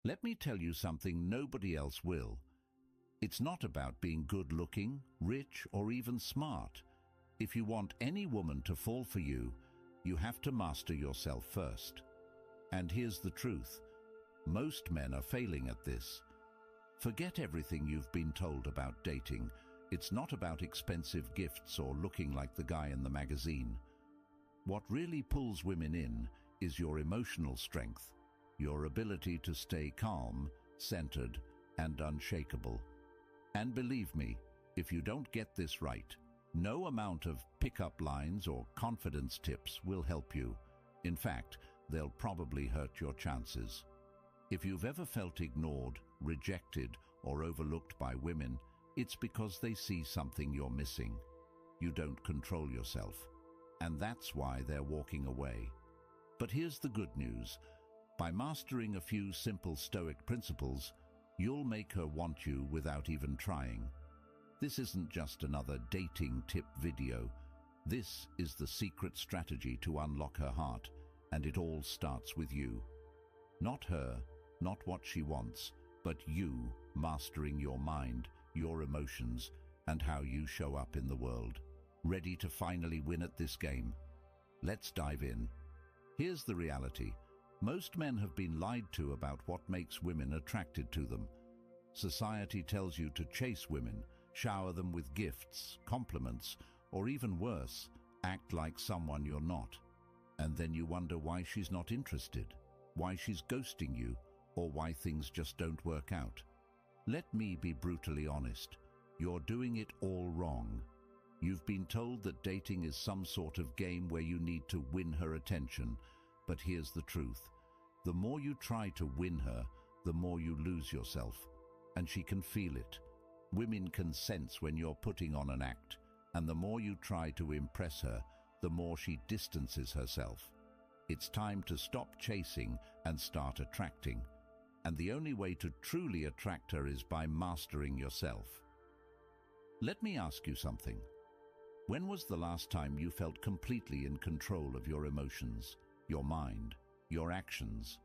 Let me tell you something nobody else will. It's not about being good-looking, rich, or even smart. If you want any woman to fall for you, you have to master yourself first. And here's the truth. Most men are failing at this. Forget everything you've been told about dating. It's not about expensive gifts or looking like the guy in the magazine. What really pulls women in is your emotional strength, your ability to stay calm, centered, and unshakable. And believe me, if you don't get this right, no amount of pickup lines or confidence tips will help you. In fact, they'll probably hurt your chances. If you've ever felt ignored, rejected, or overlooked by women, it's because they see something you're missing. You don't control yourself. And that's why they're walking away. But here's the good news. By mastering a few simple Stoic principles, you'll make her want you without even trying. This isn't just another dating tip video. This is the secret strategy to unlock her heart, and it all starts with you. Not her, not what she wants, but you mastering your mind, your emotions, and how you show up in the world. Ready to finally win at this game? Let's dive in. Here's the reality. Most men have been lied to about what makes women attracted to them. Society tells you to chase women, shower them with gifts, compliments, or even worse, act like someone you're not. And then you wonder why she's not interested, why she's ghosting you, or why things just don't work out. Let me be brutally honest. You're doing it all wrong. You've been told that dating is some sort of game where you need to win her attention. But here's the truth. The more you try to win her, the more you lose yourself. And she can feel it. Women can sense when you're putting on an act. And the more you try to impress her, the more she distances herself. It's time to stop chasing and start attracting. And the only way to truly attract her is by mastering yourself. Let me ask you something. When was the last time you felt completely in control of your emotions, your mind, your actions?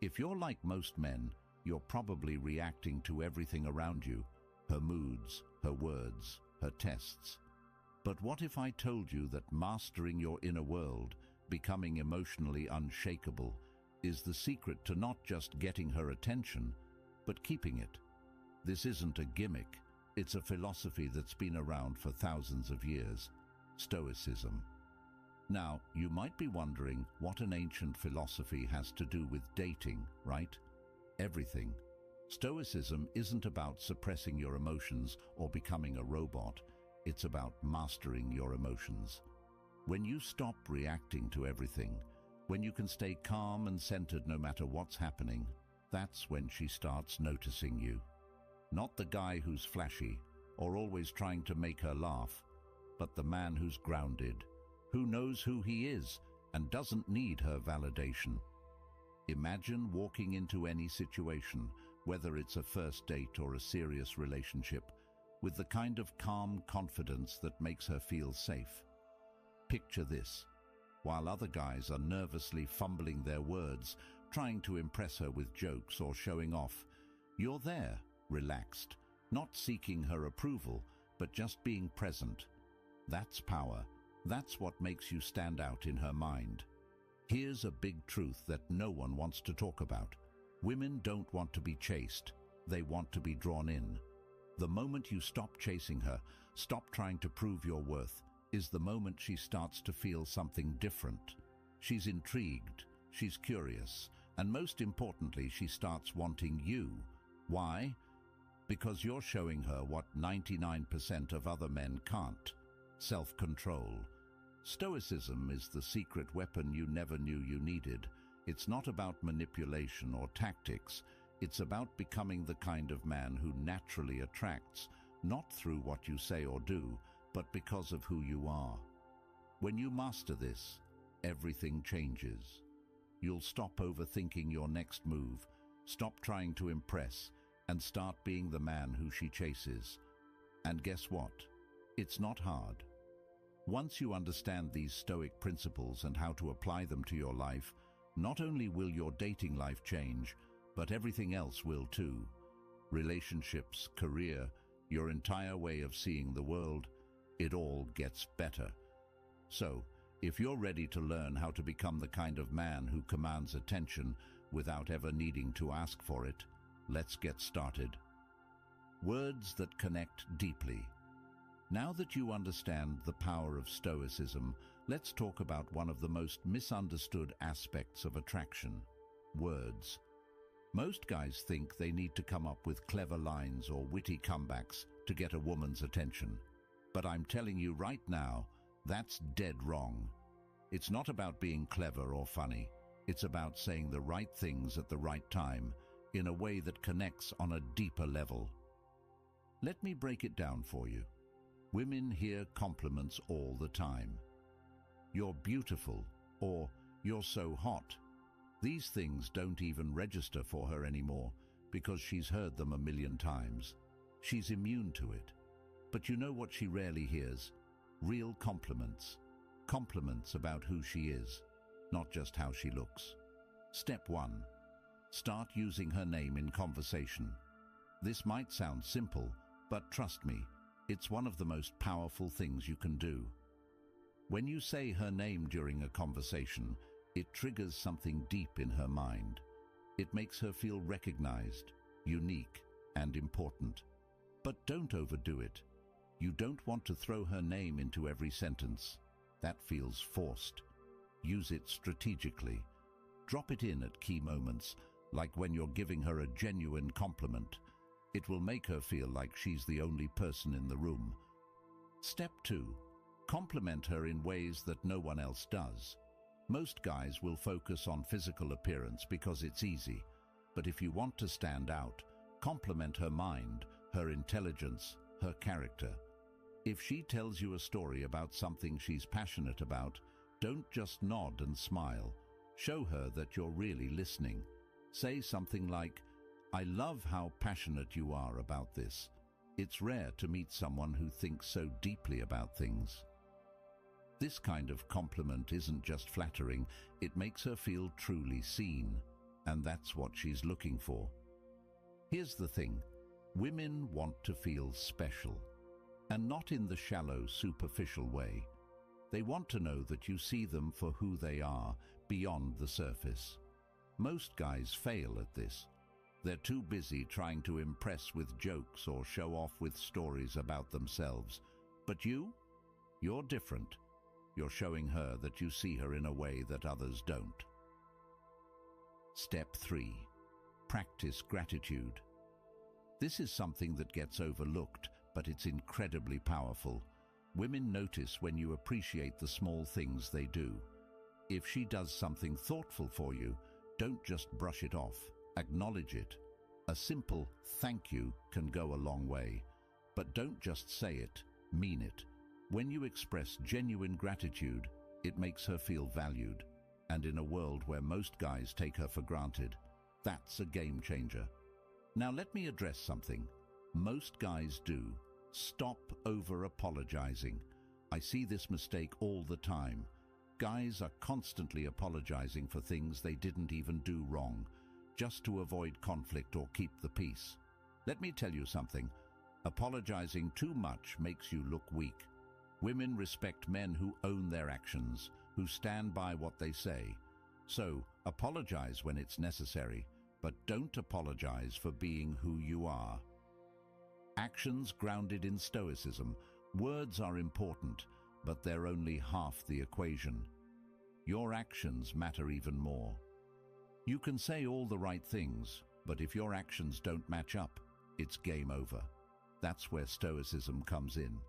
If you're like most men, you're probably reacting to everything around you, her moods, her words, her tests. But what if I told you that mastering your inner world, becoming emotionally unshakable, is the secret to not just getting her attention, but keeping it? This isn't a gimmick. It's a philosophy that's been around for thousands of years, Stoicism. Now, you might be wondering what an ancient philosophy has to do with dating, right? Everything. Stoicism isn't about suppressing your emotions or becoming a robot. It's about mastering your emotions. When you stop reacting to everything, when you can stay calm and centered no matter what's happening, that's when she starts noticing you. Not the guy who's flashy or always trying to make her laugh, but the man who's grounded, who knows who he is and doesn't need her validation. Imagine walking into any situation, whether it's a first date or a serious relationship, with the kind of calm confidence that makes her feel safe. Picture this. While other guys are nervously fumbling their words, trying to impress her with jokes or showing off, you're there, relaxed, not seeking her approval, but just being present. That's power. That's what makes you stand out in her mind. Here's a big truth that no one wants to talk about. Women don't want to be chased. They want to be drawn in. The moment you stop chasing her, stop trying to prove your worth, is the moment she starts to feel something different. She's intrigued, she's curious, and most importantly, she starts wanting you. Why? Because you're showing her what 99% of other men can't: self-control. Stoicism is the secret weapon you never knew you needed. It's not about manipulation or tactics. It's about becoming the kind of man who naturally attracts, not through what you say or do, but because of who you are. When you master this, everything changes. You'll stop overthinking your next move, stop trying to impress, and start being the man who she chases. And guess what? It's not hard. Once you understand these Stoic principles and how to apply them to your life, not only will your dating life change, But everything else will too. Relationships, career, your entire way of seeing the world, it all gets better. So, if you're ready to learn how to become the kind of man who commands attention without ever needing to ask for it, let's get started. Words that connect deeply. Now that you understand the power of Stoicism, let's talk about one of the most misunderstood aspects of attraction: words. Most guys think they need to come up with clever lines or witty comebacks to get a woman's attention. But I'm telling you right now, that's dead wrong. It's not about being clever or funny. It's about saying the right things at the right time, in a way that connects on a deeper level. Let me break it down for you. Women hear compliments all the time. "You're beautiful," or "You're so hot." These things don't even register for her anymore because she's heard them a million times. She's immune to it. But you know what she rarely hears? Real compliments. Compliments about who she is, not just how she looks. Step 1. Start using her name in conversation. This might sound simple, but trust me, it's one of the most powerful things you can do. When you say her name during a conversation, it triggers something deep in her mind. It makes her feel recognized, unique, and important. But don't overdo it. You don't want to throw her name into every sentence. That feels forced. Use it strategically. Drop it in at key moments, like when you're giving her a genuine compliment. It will make her feel like she's the only person in the room. Step 2. Compliment her in ways that no one else does. Most guys will focus on physical appearance because it's easy. But if you want to stand out, compliment her mind, her intelligence, her character. If she tells you a story about something she's passionate about, don't just nod and smile. Show her that you're really listening. Say something like, "I love how passionate you are about this. It's rare to meet someone who thinks so deeply about things." This kind of compliment isn't just flattering, it makes her feel truly seen, and that's what she's looking for. Here's the thing, women want to feel special, and not in the shallow, superficial way. They want to know that you see them for who they are, beyond the surface. Most guys fail at this. They're too busy trying to impress with jokes or show off with stories about themselves. But you're different. You're showing her that you see her in a way that others don't. Step 3. Practice gratitude. This is something that gets overlooked, but it's incredibly powerful. Women notice when you appreciate the small things they do. If she does something thoughtful for you, don't just brush it off. Acknowledge it. A simple thank you can go a long way. But don't just say it, mean it. When you express genuine gratitude, it makes her feel valued. And in a world where most guys take her for granted, that's a game changer. Now let me address something most guys do. Stop over-apologizing. I see this mistake all the time. Guys are constantly apologizing for things they didn't even do wrong, just to avoid conflict or keep the peace. Let me tell you something. Apologizing too much makes you look weak. Women respect men who own their actions, who stand by what they say. So, apologize when it's necessary, but don't apologize for being who you are. Actions grounded in Stoicism. Words are important, but they're only half the equation. Your actions matter even more. You can say all the right things, but if your actions don't match up, it's game over. That's where Stoicism comes in.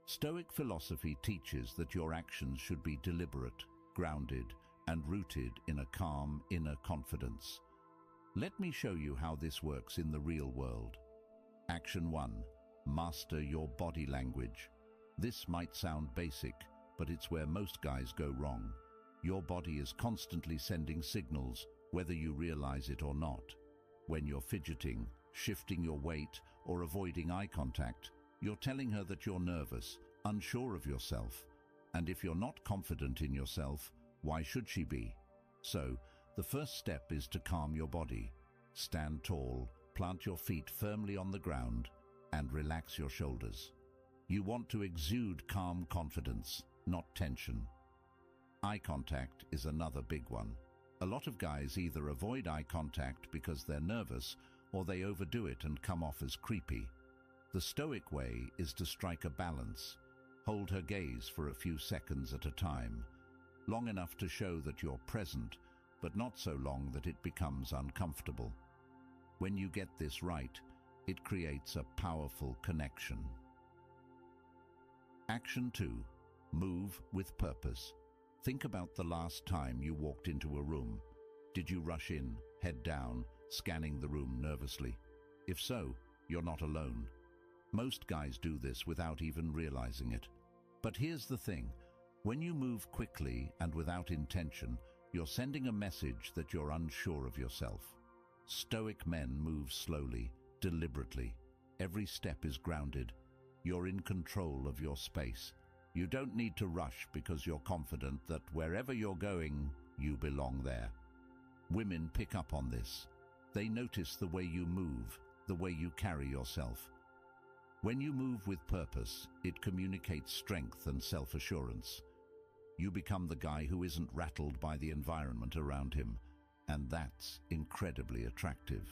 Stoic philosophy teaches that your actions should be deliberate, grounded, and rooted in a calm inner confidence. Let me show you how this works in the real world. Action 1. Master your body language. This might sound basic, but it's where most guys go wrong. Your body is constantly sending signals, whether you realize it or not. When you're fidgeting, shifting your weight, or avoiding eye contact, you're telling her that you're nervous, unsure of yourself. And if you're not confident in yourself, why should she be? So, the first step is to calm your body. Stand tall, plant your feet firmly on the ground, and relax your shoulders. You want to exude calm confidence, not tension. Eye contact is another big one. A lot of guys either avoid eye contact because they're nervous, or they overdo it and come off as creepy. The Stoic way is to strike a balance. Hold her gaze for a few seconds at a time, long enough to show that you're present, but not so long that it becomes uncomfortable. When you get this right, it creates a powerful connection. Action 2. Move with purpose. Think about the last time you walked into a room. Did you rush in, head down, scanning the room nervously? If so, you're not alone. Most guys do this without even realizing it. But here's the thing. When you move quickly and without intention, you're sending a message that you're unsure of yourself. Stoic men move slowly, deliberately. Every step is grounded. You're in control of your space. You don't need to rush because you're confident that wherever you're going, you belong there. Women pick up on this. They notice the way you move, the way you carry yourself. When you move with purpose, it communicates strength and self-assurance. You become the guy who isn't rattled by the environment around him, and that's incredibly attractive.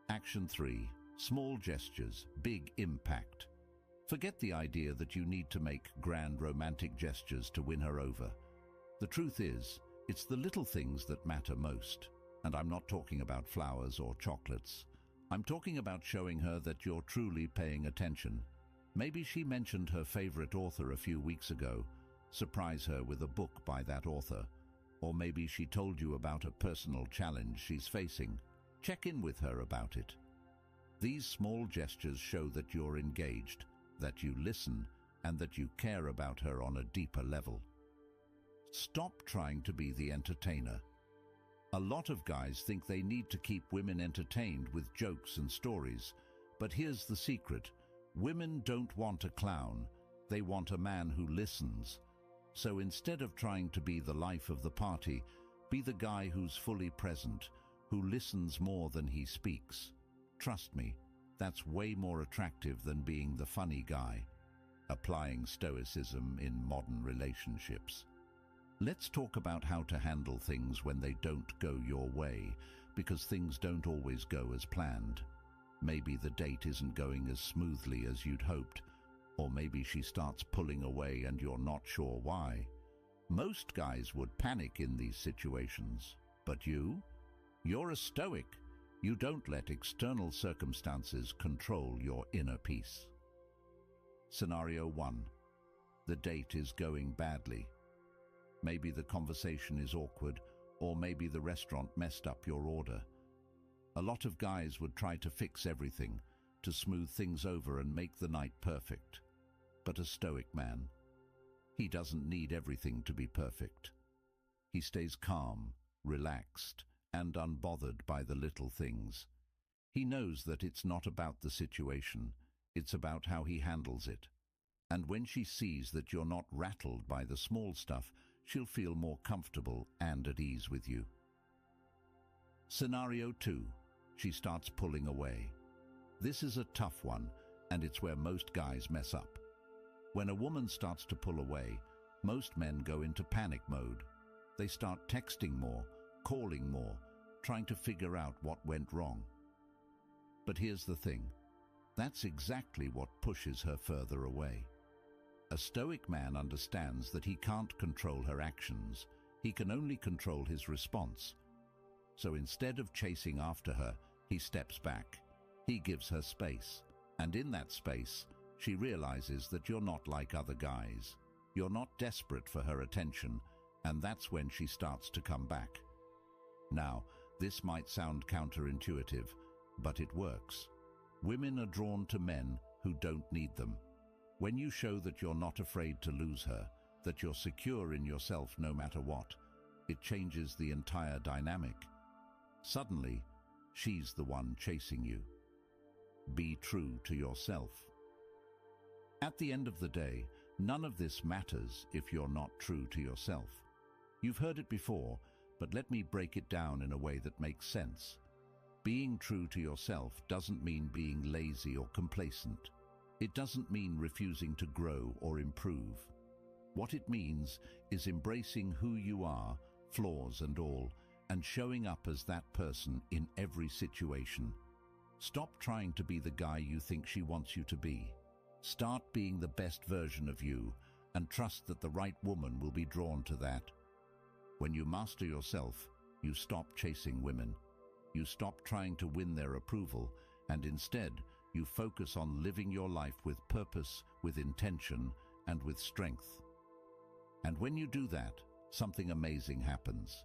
Action 3. Small gestures, big impact. Forget the idea that you need to make grand romantic gestures to win her over. The truth is, it's the little things that matter most. And I'm not talking about flowers or chocolates. I'm talking about showing her that you're truly paying attention. Maybe she mentioned her favorite author a few weeks ago. Surprise her with a book by that author. Or maybe she told you about a personal challenge she's facing. Check in with her about it. These small gestures show that you're engaged, that you listen, and that you care about her on a deeper level. Stop trying to be the entertainer. A lot of guys think they need to keep women entertained with jokes and stories, but here's the secret. Women don't want a clown, they want a man who listens. So instead of trying to be the life of the party, be the guy who's fully present, who listens more than he speaks. Trust me, that's way more attractive than being the funny guy. Applying Stoicism in modern relationships. Let's talk about how to handle things when they don't go your way, because things don't always go as planned. Maybe the date isn't going as smoothly as you'd hoped, or maybe she starts pulling away and you're not sure why. Most guys would panic in these situations, but you're a Stoic. You don't let external circumstances control your inner peace. Scenario 1. The date is going badly. Maybe the conversation is awkward, or maybe the restaurant messed up your order. A lot of guys would try to fix everything, to smooth things over and make the night perfect. But a Stoic man, he doesn't need everything to be perfect. He stays calm, relaxed, and unbothered by the little things. He knows that it's not about the situation, it's about how he handles it. And when she sees that you're not rattled by the small stuff, she'll feel more comfortable and at ease with you. Scenario 2. She starts pulling away. This is a tough one, and it's where most guys mess up. When a woman starts to pull away, most men go into panic mode. They start texting more, calling more, trying to figure out what went wrong. But here's the thing. That's exactly what pushes her further away. A Stoic man understands that he can't control her actions. He can only control his response. So instead of chasing after her, he steps back. He gives her space. And in that space, she realizes that you're not like other guys. You're not desperate for her attention, and that's when she starts to come back. Now, this might sound counterintuitive, but it works. Women are drawn to men who don't need them. When you show that you're not afraid to lose her, that you're secure in yourself no matter what, it changes the entire dynamic. Suddenly, she's the one chasing you. Be true to yourself. At the end of the day, none of this matters if you're not true to yourself. You've heard it before, but let me break it down in a way that makes sense. Being true to yourself doesn't mean being lazy or complacent. It doesn't mean refusing to grow or improve. What it means is embracing who you are, flaws and all, and showing up as that person in every situation. Stop trying to be the guy you think she wants you to be. Start being the best version of you, and trust that the right woman will be drawn to that. When you master yourself, you stop chasing women. You stop trying to win their approval, and instead, you focus on living your life with purpose, with intention, and with strength. And when you do that, something amazing happens.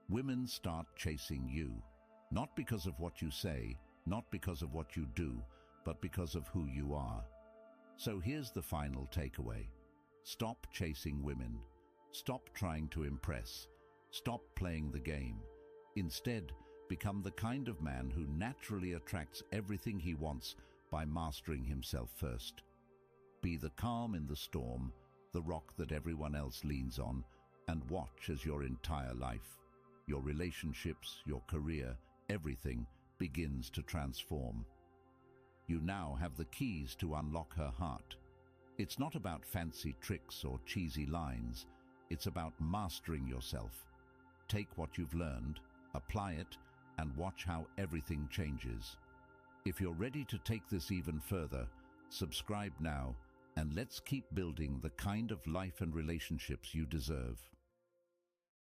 Women start chasing you, not because of what you say, not because of what you do, but because of who you are. So here's the final takeaway. Stop chasing women. Stop trying to impress. Stop playing the game. Instead, become the kind of man who naturally attracts everything he wants by mastering himself first. Be the calm in the storm, the rock that everyone else leans on, and watch as your entire life, your relationships, your career, everything begins to transform. You now have the keys to unlock her heart. It's not about fancy tricks or cheesy lines. It's about mastering yourself. Take what you've learned, apply it, and watch how everything changes. If you're ready to take this even further, subscribe now, and let's keep building the kind of life and relationships you deserve.